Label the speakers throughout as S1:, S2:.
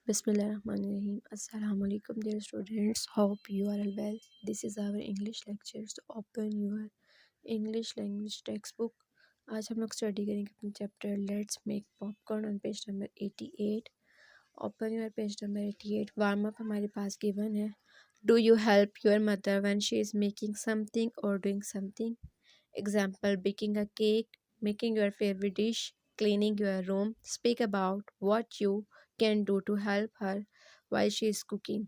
S1: Bismillahirrahmanirrahim. Assalamu alaikum dear students. Hope you are all well. This is our English lecture. So open your English language textbook. आज हम लोग study करेंगे अपने chapter let's make popcorn on page number 88. Open your page number 88. Warm up हमारे पास given है. Do you help your mother when she is making something or doing something. Example baking a cake, making your favorite dish, cleaning your room. Speak about what you can do to help her while she is cooking.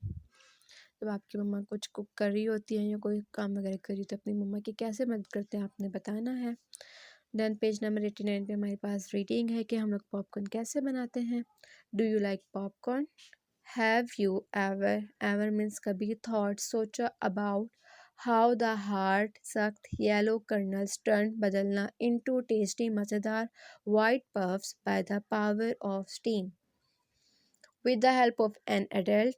S1: जब आपकी मम्मा कुछ cook कर रही होती है या कोई काम वगैरह कर रही हो तो अपनी मम्मा की कैसे मदद करते हैं आपने बताना है. देन पेज नंबर 89 पे हमारे पास रीडिंग है कि हम लोग पॉपकॉर्न कैसे बनाते हैं. Do you like popcorn. Have you ever, ever means कभी, थॉट सोचा, अबाउट हाउ द हार्ट सख्त येलो कर्नल्स टर्न बदलना इनटू टेस्टी मज़ेदार white puffs by the power of steam. With the help of an adult,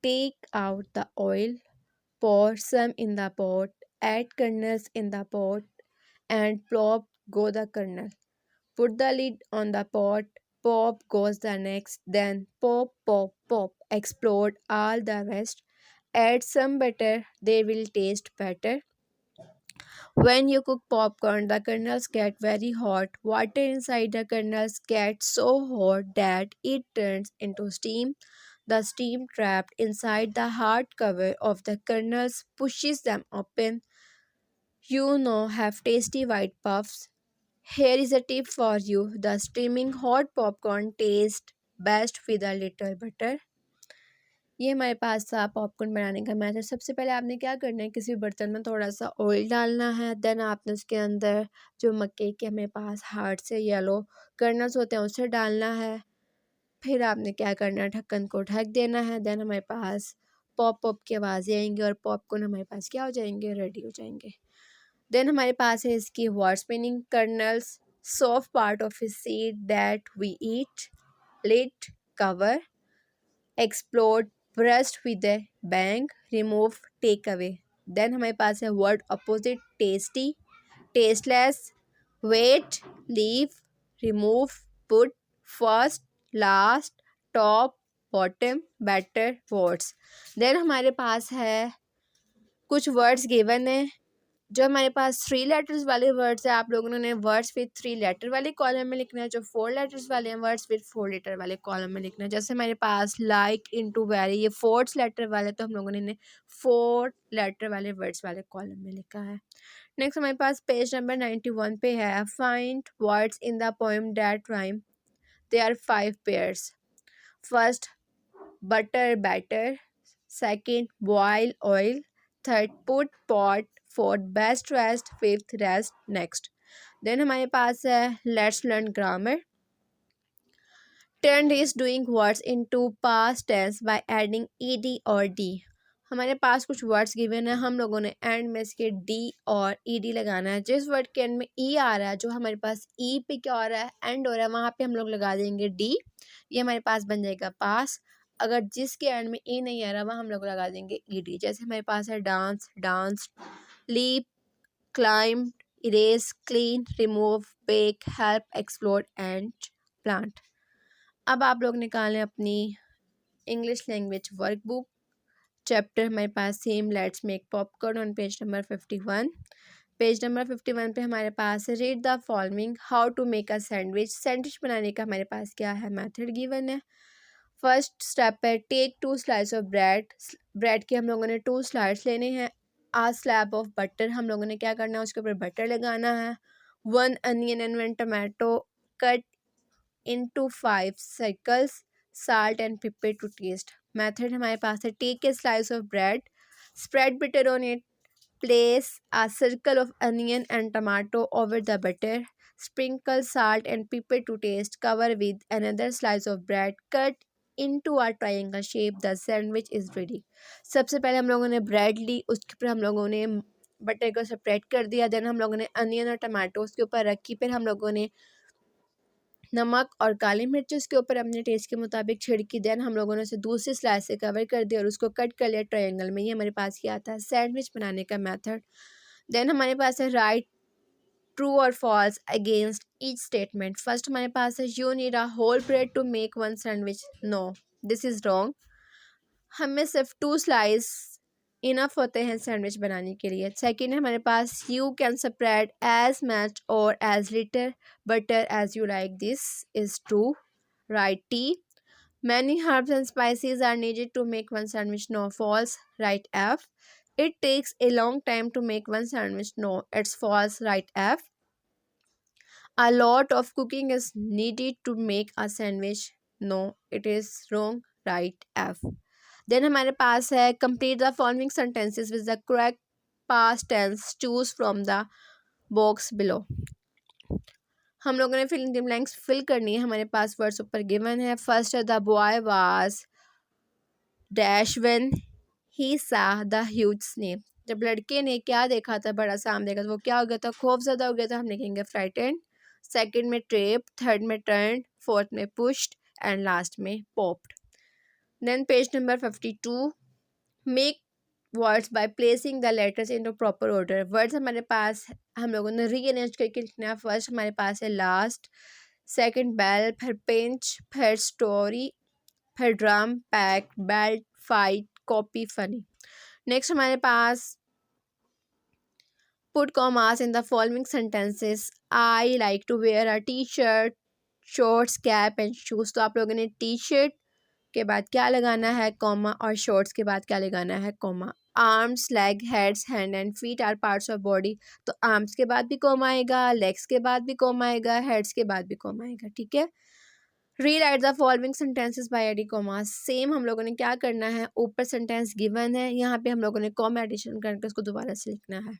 S1: take out the oil, pour some in the pot, add kernels in the pot, and plop go the kernel. Put the lid on the pot, pop goes the next, then pop, pop, pop, explode all the rest. Add some butter, they will taste better. When you cook popcorn, the kernels get very hot. Water inside the kernels gets so hot that it turns into steam. The steam trapped inside the hard cover of the kernels pushes them open. You now have tasty white puffs. Here is a tip for you. The steaming hot popcorn tastes best with a little butter. ये हमारे पास था popcorn बनाने का method. सबसे पहले आपने क्या करना है, किसी बर्तन में थोड़ा सा ऑयल डालना है. देन आपने उसके अंदर जो मक्के के हमें पास हार्ड से येलो कर्नल्स होते हैं उसे डालना है. फिर आपने क्या करना है, ढक्कन को ढक देना है. देन हमारे पास पॉप पॉप की आवाज़ें आएंगी और पॉपकॉर्न हमारे पास क्या हो जाएंगे, रेडी हो जाएंगे. देन हमारे पास है इसकी words meaning. Kernels, soft part of a seed that we eat. Lid, cover. Explode, burst with a bang. Remove, take away. Then हमारे पास है word opposite. Tasty, tasteless. Wait, leave. Remove, put. First, last. Top, bottom. Better, words. Then हमारे पास है कुछ words given है. जो हमारे पास 3 लेटर्स वाले वर्ड्स है, आप लोगों ने वर्ड्स विद 3 लेटर वाले कॉलम में लिखना है. जो 4 लेटर्स वाले हैं वर्ड्स विद 4 लेटर वाले कॉलम में लिखना है. जैसे हमारे पास लाइक, इनटू, वेरी, ये 4 लेटर वाले, तो हम लोगों ने 4 लेटर वाले वर्ड्स वाले कॉलम में लिखा है. नेक्स्ट हमारे पास पेज नंबर 91 पे है. Find words in the poem that rhyme. They are 5 pairs. First, butter, batter. Second, boil, oil. Third, put, pot. Fourth, best, rest. Fifth, rest, next. Then हमारे पास है let's learn grammar. Turn is doing words into past tense by adding ed और d. हमारे पास कुछ words given है, हम लोगों ने एंड में इसके d और ed लगाना है. जिस वर्ड के एंड में e आ रहा है, जो हमारे पास e पे क्या हो रहा है, एंड हो रहा है, वहाँ पे हम लोग लगा देंगे d. ये हमारे पास बन जाएगा पास. अगर जिसके एंड में e नहीं आ रहा, वहाँ हम लोग लगा देंगे ed. जैसे हमारे पास है dance, dance. Leap, climb, erase, clean, remove, bake, help, explore and plant. अब आप लोग निकालें अपनी इंग्लिश लैंग्वेज वर्कबुक. चैप्टर हमारे पास same let's make popcorn on page number 51. Page number 51 पे हमारे पास read the following. How to make a sandwich. Sandwich बनाने का हमारे पास क्या है, मेथड गिवन है. फर्स्ट स्टेप है take 2 slice of bread. Bread के हम लोगों ने 2 स्लाइस लेने हैं. आ स्लैब ऑफ बटर, हम लोगों ने क्या करना है, उसके ऊपर बटर लगाना है. 1 onion and 1 tomato cut into 5 circles. Salt and pepper to taste. Method हमारे पास है take a slice of bread, spread butter on it, place a circle of onion and tomato over the butter, sprinkle salt and pepper to taste, cover with another slice of bread, cut into a triangle shape. The sandwich is ready. सबसे पहले हम लोगों ने bread ली, उसके ऊपर हम लोगों ने बटर को सेपरेट कर दिया. देन हम लोगों ने अनियन और टमाटो उसके ऊपर रखी. फिर हम लोगों ने नमक और काली मिर्च उसके ऊपर अपने टेस्ट के मुताबिक छिड़की. देन हम लोगों ने उसे दूसरी स्लाइस से कवर कर दिया और उसको कट कर लिया ट्रायंगल में. ये हमारे पास क्या आता है, सैंडविच बनाने का मेथड. देन हमारे पास है राइट ट्रू और false against each statement. First हमारे पास है you need a whole bread to make 1 sandwich. No, this is wrong. हमें सिर्फ 2 स्लाइस इनफ होते हैं सैंडविच बनाने के लिए। सेकंड है हमारे पास you can spread as much or as little butter as you like, this is true, right टी। Many herbs and spices are needed to make one sandwich, no, false, right F. It takes a long time to make one sandwich, no, it's false, right F. A lot of cooking is needed to make a sandwich, no, it is wrong, right F. Then हमारे पास है complete the following sentences with the correct past tense, choose from the box below. हम लोगों ने fill in the blanks fill करनी है। हमारे पास वर्ड्स ऊपर गिवन है। फर्स्ट है the boy was dash when he saw the huge snake. जब लड़के ने क्या देखा था, बड़ा सा आम देखा था, वो क्या हो गया था, खौफज़दा हो गया था। हम लिखेंगे फ्राइटेंड। सेकंड में ट्रेप, थर्ड में टर्न, फोर्थ में पुश्ड एंड लास्ट में popped. Then page number 52, make words by placing the letters in the proper order. Words हमारे पास हम लोगों ने रीअरेंज करके लिखना है। फर्स्ट हमारे पास है लास्ट, सेकंड बेल, फिर पिंच, फिर स्टोरी, फिर drum, pack, belt, fight, copy, funny. Next हमारे पास put commas in the following sentences. I like to wear a T shirt, shorts, cap and shoes. तो आप लोगों ने टी शर्ट के बाद क्या लगाना है, कॉमा, और शॉर्ट्स के बाद क्या लगाना है, comma. Arms, leg, heads, hand and feet are parts of body. तो आर्म्स के बाद भी कॉमा आएगा, लेग्स के बाद भी कॉमा आएगा, हेड्स के बाद भी कॉमा आएगा, ठीक है। Rewrite the following sentences by adding commas. Same हम लोगों ने क्या करना है, ऊपर सेंटेंस गिवन है, यहाँ पे हम लोगों ने कॉमा एडिशन करके उसको दोबारा से लिखना है।